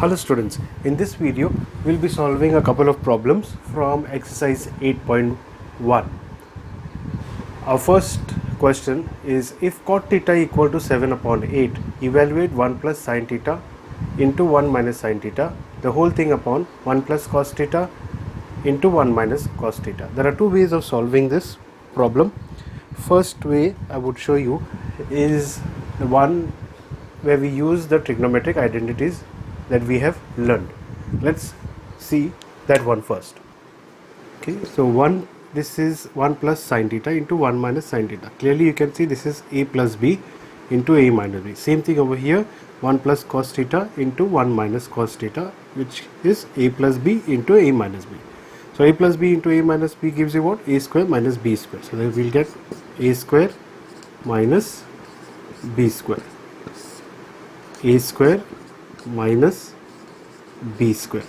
Hello students, in this video we'll be solving a couple of problems from exercise 8.1. Our first question is, if cot theta equal to 7 upon 8, evaluate 1 plus sin theta into 1 minus sin theta, the whole thing upon 1 plus cos theta into 1 minus cos theta. There are two ways of solving this problem. First way I would show you is the one where we use the trigonometric identities that we have learned. Let's see that one first. Okay, so this is 1 plus sin theta into 1 minus sin theta. Clearly you can see this is a plus b into a minus b. Same thing over here, 1 plus cos theta into 1 minus cos theta, which is a plus b into a minus b. So a plus b into a minus b gives you what? A square minus b square. So then we'll get a square minus b square. A square minus b square.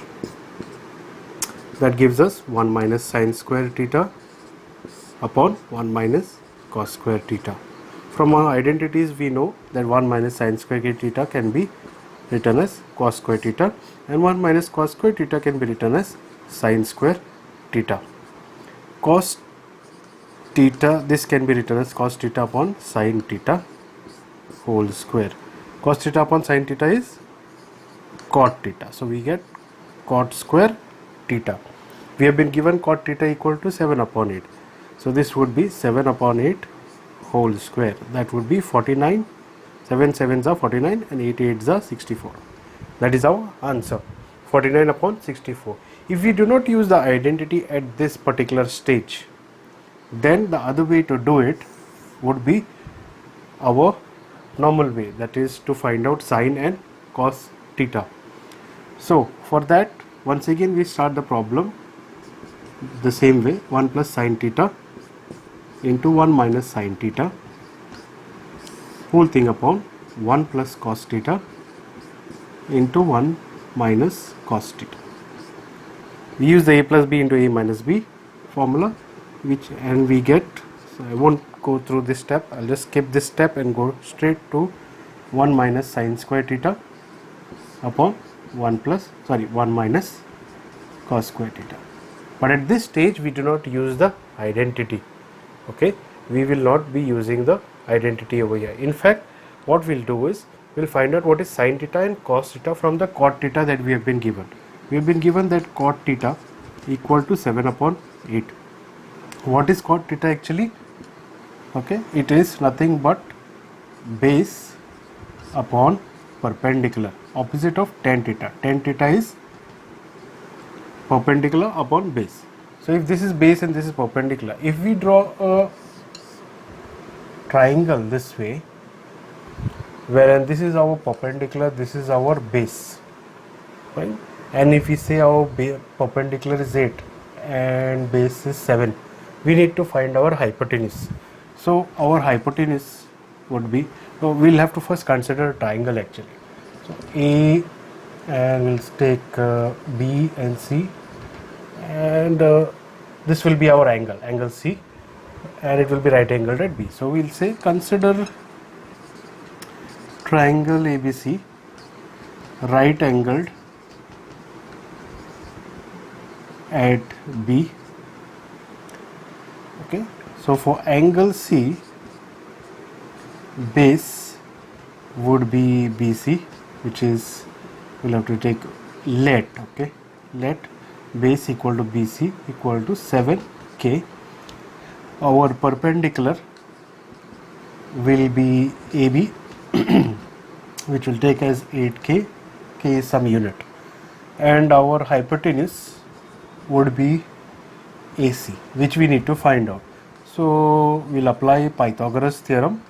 That gives us 1 minus sin square theta upon 1 minus cos square theta. From our identities we know that 1 minus sin square theta can be written as cos square theta, and 1 minus cos square theta can be written as sin square theta. Cos theta, this can be written as cos theta upon sin theta whole square. Cos theta upon sin theta is cot theta. So we get cot square theta. We have been given cot theta equal to 7 upon 8. So this would be 7 upon 8 whole square. That would be 49. 7 7s are 49 and 8 8s are 64. That is our answer. 49 upon 64. If we do not use the identity at this particular stage, then the other way to do it would be our normal way, that is to find out sin and cos theta. So for that, once again we start the problem the same way, 1 plus sin theta into 1 minus sin theta whole thing upon 1 plus cos theta into 1 minus cos theta. We use the a plus b into a minus b formula, and we get, so I won't go through this step, I'll just skip this step and go straight to 1 minus sin square theta upon 1 minus cos square theta. But at this stage we do not use the identity. Okay, we will not be using the identity over here. In fact, what we'll do is we'll find out what is sin theta and cos theta from the cot theta that we have been given. We have been given that cot theta equal to 7 upon 8. What is cot theta actually? Okay, it is nothing but base upon perpendicular, opposite of tan theta. Tan theta is perpendicular upon base. So if this is base and this is perpendicular, if we draw a triangle this way, wherein this is our perpendicular, this is our base, right? And if we say our perpendicular is 8 and base is 7, we need to find our hypotenuse. So our hypotenuse would be, so we'll have to first consider a triangle actually. So A, and we'll take B and C, and this will be our angle C, and it will be right angled at B. So we'll say consider triangle ABC right angled at B. Okay, so for angle C, base would be BC, which is, we'll have to take let, okay, let base equal to BC equal to 7K. Our perpendicular will be AB, which will take as 8K, K is some unit, and our hypotenuse would be AC, which we need to find out. So we'll apply Pythagoras theorem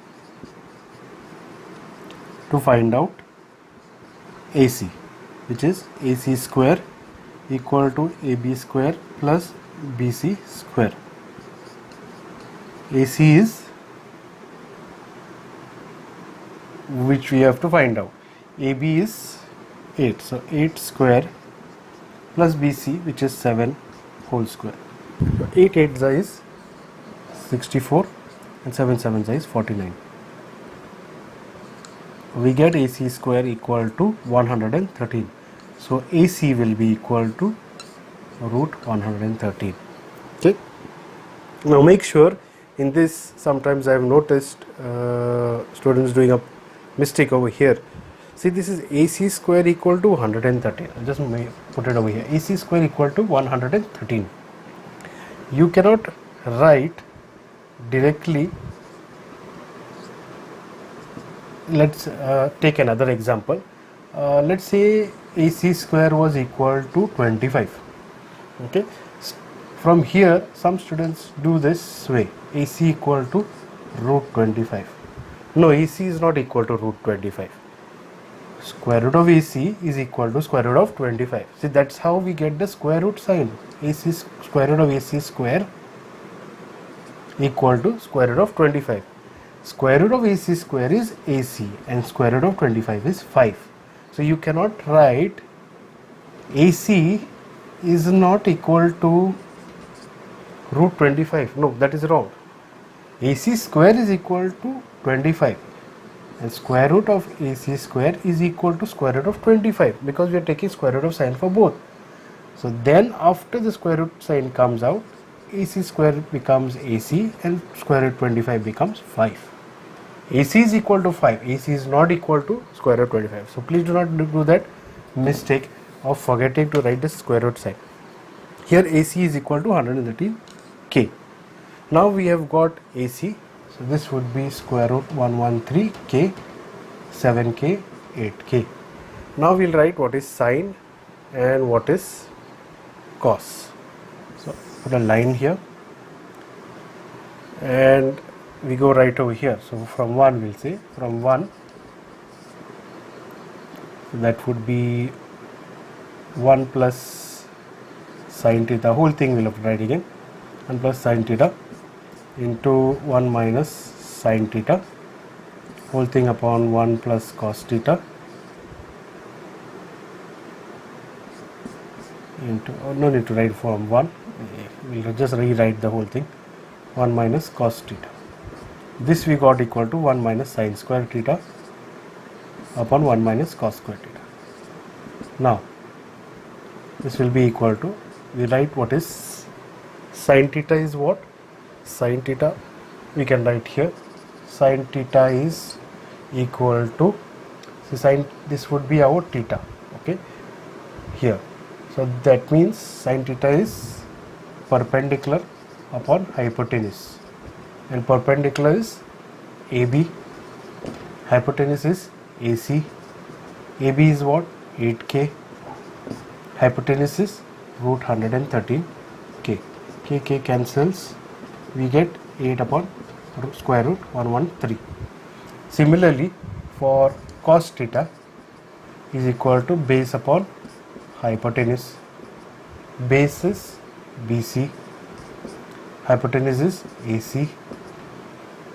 to find out AC, which is AC square equal to AB square plus BC square. AC is, which we have to find out, AB is 8, so 8 square plus BC, which is 7 whole square. So 8 8s is 64 and 7 7s is 49. We get AC square equal to 113. So AC will be equal to root 113. Okay. Now make sure in this, sometimes I have noticed students doing a mistake over here. See, this is AC square equal to 113. I'll just put it over here. AC square equal to 113. You cannot write directly. Let's take another example. Let's say AC square was equal to 25. Okay. From here, some students do this way. AC equal to root 25. No, AC is not equal to root 25. Square root of AC is equal to square root of 25. See, that's how we get the square root sign. AC square root of AC square equal to square root of 25. Square root of AC square is AC and square root of 25 is 5. So you cannot write AC is not equal to root 25. No, that is wrong. AC square is equal to 25 and square root of AC square is equal to square root of 25, because we are taking square root of sign for both. So then after the square root sign comes out, AC square becomes AC and square root 25 becomes 5. AC is equal to 5. AC is not equal to square root 25. So please do not do that mistake of forgetting to write the square root sign. Here AC is equal to 113k. Now we have got AC. So this would be square root 113k, 7k, 8k. Now we'll write what is sine and what is cos. So put a line here and we go right over here. So from 1 we'll say, from 1, so that would be 1 plus sine theta, whole thing we'll have to write again, 1 plus sine theta into 1 minus sine theta, whole thing upon 1 plus cos theta into, no need to write from 1, we'll just rewrite the whole thing, 1 minus cos theta. This we got equal to 1 minus sine square theta upon 1 minus cos square theta. Now this will be equal to, we write what is sine theta is what? Sine theta we can write here, sine theta is equal to, so sine, this would be our theta, okay, here. So that means sine theta is perpendicular upon hypotenuse, and perpendicular is AB, hypotenuse is AC, AB is what? 8k, hypotenuse is root 113k, k cancels, we get 8 upon square root 113. Similarly for cos theta is equal to base upon hypotenuse, base is BC, hypotenuse is AC,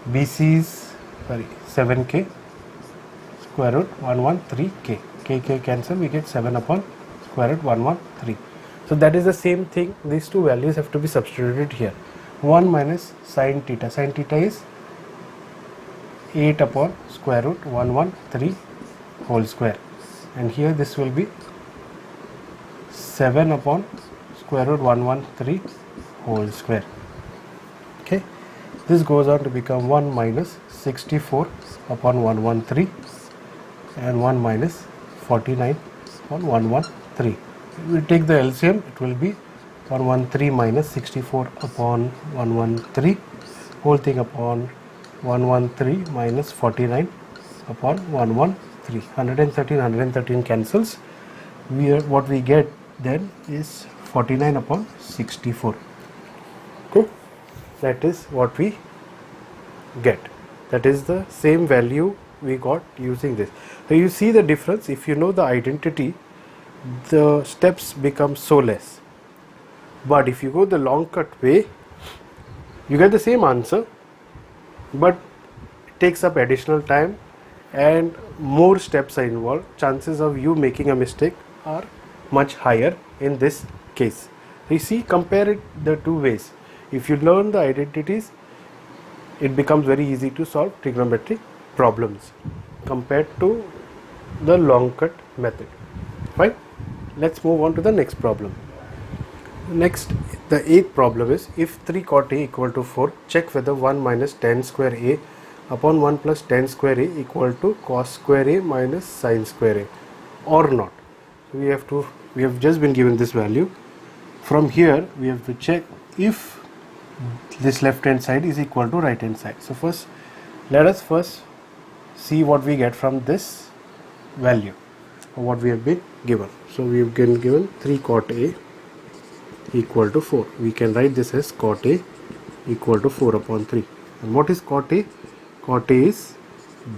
BC is 7k, square root 113k, k cancel, we get 7 upon square root 113. So that is the same thing, these two values have to be substituted here. 1 minus sine theta is 8 upon square root 113 whole square, and here this will be 7 upon square root 113 whole square. Okay, this goes on to become 1 minus 64 upon 113 and 1 minus 49 upon 113. We take the LCM, it will be 113 minus 64 upon 113, whole thing upon 113 minus 49 upon 113. 113 cancels. What we get then is 49 upon 64. Okay, that is what we get. That is the same value we got using this. So you see the difference. If you know the identity, the steps become so less. But if you go the long cut way, you get the same answer, but it takes up additional time and more steps are involved. Chances of you making a mistake are much higher in this case. You see, compare it the two ways. If you learn the identities, it becomes very easy to solve trigonometric problems compared to the long cut method. Fine. Let's move on to the next problem. Next, the 8th problem is if 3 cot A equal to 4, check whether 1 minus tan square A upon 1 plus tan square A equal to cos square A minus sin square A or not. So we have just been given this value. From here we have to check if this left hand side is equal to right hand side. So first, let us first see what we get from this value, or what we have been given. So we have been given 3 cot A equal to 4. We can write this as cot A equal to 4 upon 3. And what is cot A? Cot A is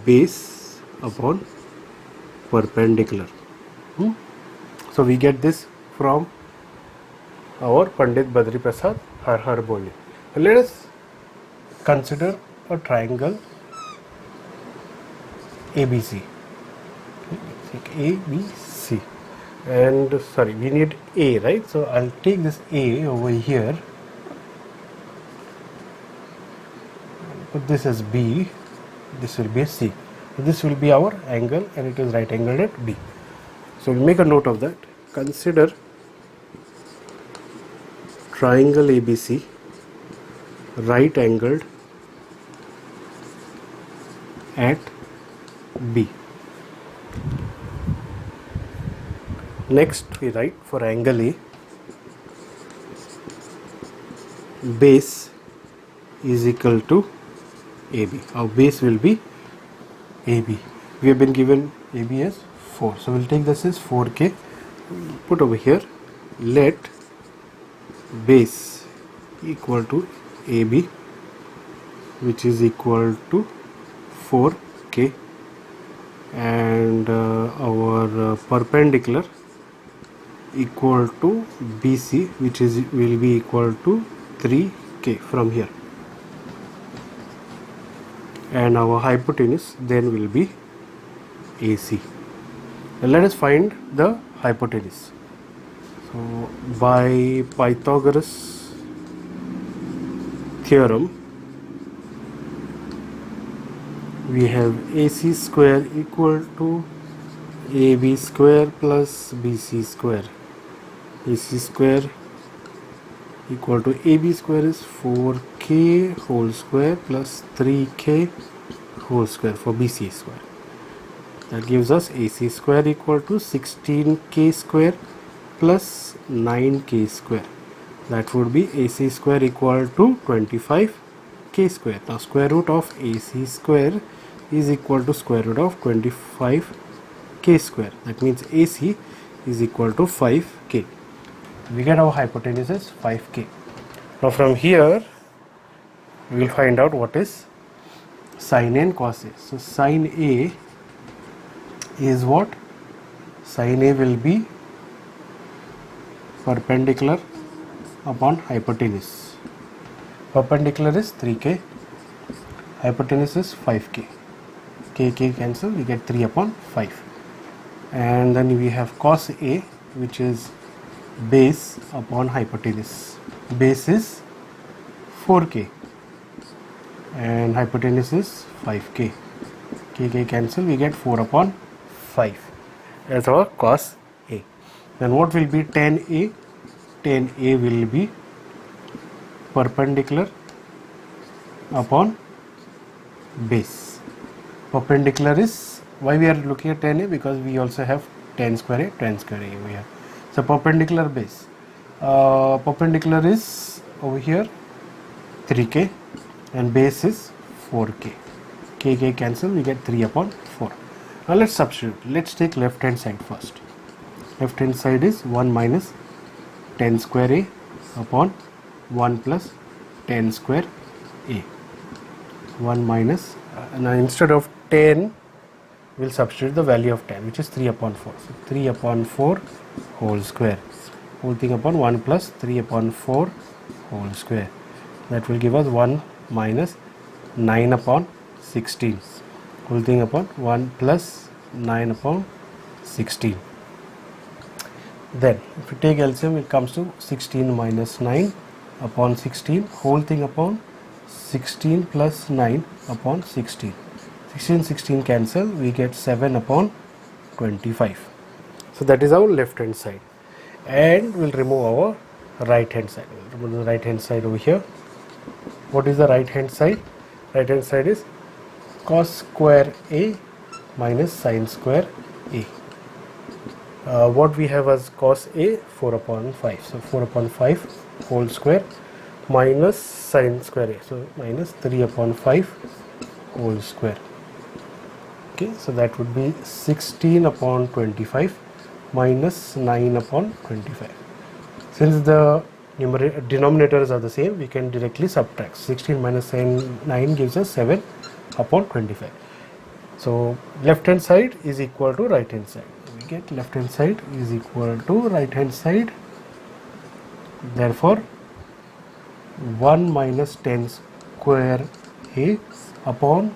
base upon perpendicular. So we get this from our Pandit Badri Prasad Har Boli. Let us consider a triangle ABC. Take ABC. And sorry, we need A, right? So I'll take this A over here, put this as B, this will be C. So this will be our angle and it is right angled at B. So we'll make a note of that. Consider triangle ABC right angled at B. Next we write for angle A, base is equal to AB. Our base will be AB. We have been given AB as 4. So we'll take this as 4K. Put over here, let base equal to AB, which is equal to 4K, and our perpendicular equal to BC, which will be equal to 3K from here, and our hypotenuse then will be AC. Now let us find the hypotenuse. So by Pythagoras theorem, we have AC square equal to AB square plus BC square. AC square equal to AB square is 4K whole square plus 3K whole square for BC square. That gives us AC square equal to 16K square plus 9K square. That would be AC square equal to 25K square. Now square root of AC square is equal to square root of 25K square. That means AC is equal to 5K. We get our hypotenuse as 5K. Now from here we will find out what is sin A and cos A. So sin A is what? Sin A will be perpendicular upon hypotenuse. Perpendicular is 3K, hypotenuse is 5K. K cancel, we get 3 upon 5. And then we have cos A, which is base upon hypotenuse. Base is 4K and hypotenuse is 5K. K cancel, we get 4 upon 5 as our cos A. Then what will be tan A? Tan A will be perpendicular upon base. Perpendicular is, why we are looking at tan A? Because we also have tan square A over here. So perpendicular base. Perpendicular is over here 3K and base is 4K. K cancel, we get 3 upon 4. Now let's substitute. Let's take left hand side first. Left hand side is 1 minus tan square A upon 1 plus tan square A. 1 minus, now instead of 10 we'll substitute the value of tan, which is 3 upon 4. So 3 upon 4 whole square. Whole thing upon 1 plus 3 upon 4 whole square. That will give us 1 minus 9 upon 16. Whole thing upon 1 plus 9 upon 16. Then if you take LCM, it comes to 16 minus 9 upon 16. Whole thing upon 16 plus 9 upon 16. 16 cancel, we get 7 upon 25. So that is our left hand side. and we'll remove our right hand side. We'll remove the right hand side over here. What is the right hand side? Right hand side is cos square A minus sin square A. What we have as cos A, 4 upon 5. So 4 upon 5 whole square minus sin square A. So minus 3 upon 5 whole square. Okay, so that would be 16 upon 25 minus 9 upon 25. Since the denominators are the same, we can directly subtract. 16 minus 9 gives us 7 upon 25. So left hand side is equal to right hand side. We get left hand side is equal to right hand side. Therefore 1 minus 10 square A upon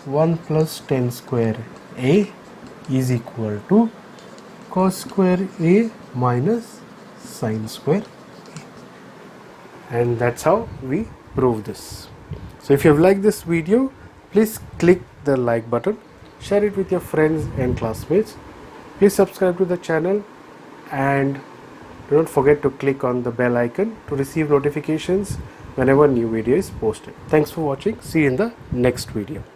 1 plus 10 square A is equal to cos square A minus sin square A. And that's how we prove this. So if you have liked this video, please click the like button, share it with your friends and classmates. Please subscribe to the channel and do not forget to click on the bell icon to receive notifications whenever new video is posted. Thanks for watching. See you in the next video.